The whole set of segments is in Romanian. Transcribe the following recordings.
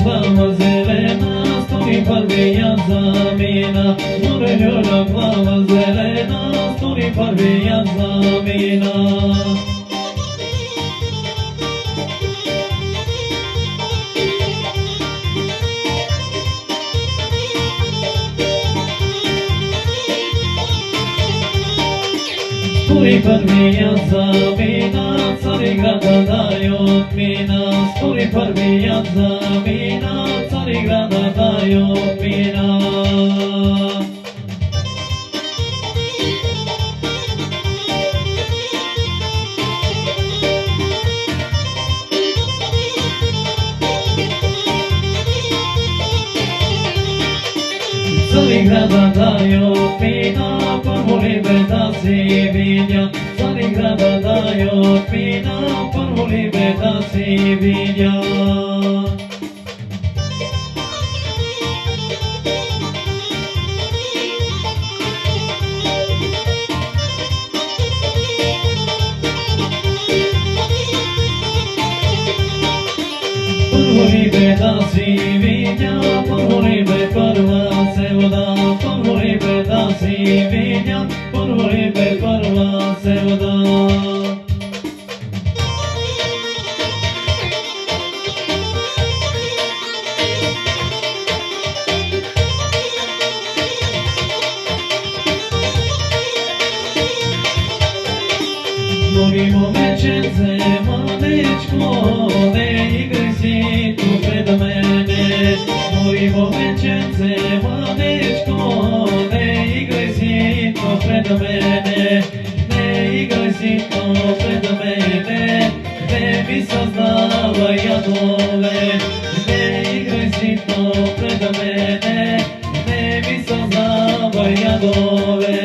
Glava zelena, sturi par viața mina. Mureļu glava zelena, sturi par viața mina. Sturi par viața mina, Carigrada dajot mina. Sturi par viața mina, Carigrada dajot mina. Carigrada dajot mina, Parvuli bedasi vidja. Carigrada dajot mina, Parvuli bedasi vidja. Parvuli bedasi vidja, Parvuli be parva se voda. Parvuli bedasi vidja, Parvuli be parva se voda. Morimo večence, manečko, ne igraj si tu pred mene. Morimo večence, manečko, ne igraj si tu pred mene. Ne igraj si tu pred mene, ne mi saznava jadove. Ne igraj si tu pred mene, ne mi saznava jadove.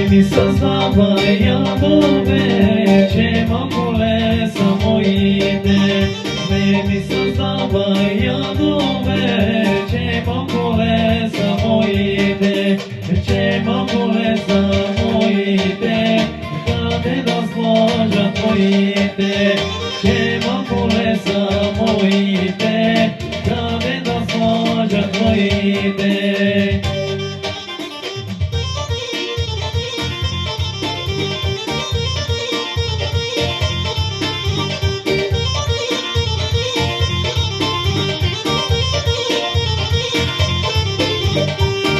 Mi saznava jadove, ćemo kolesa mojite. Mi saznava jadove, ćemo kolesa mojite. Ćemo kolesa mojite, kade da složa tvojite. Ćemo kolesa mojite, kade da složa tvojite.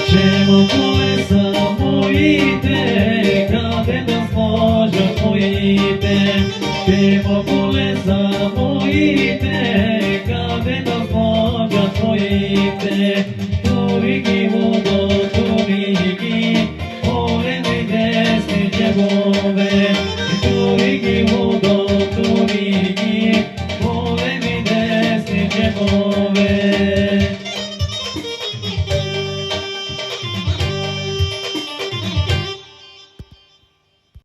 Ćemo kolesa mojite, kade da složa tvojite. Ćemo kolesa mojite, kade da složa tvojite. Turigi vodo, turigi, ove mi desni djevove.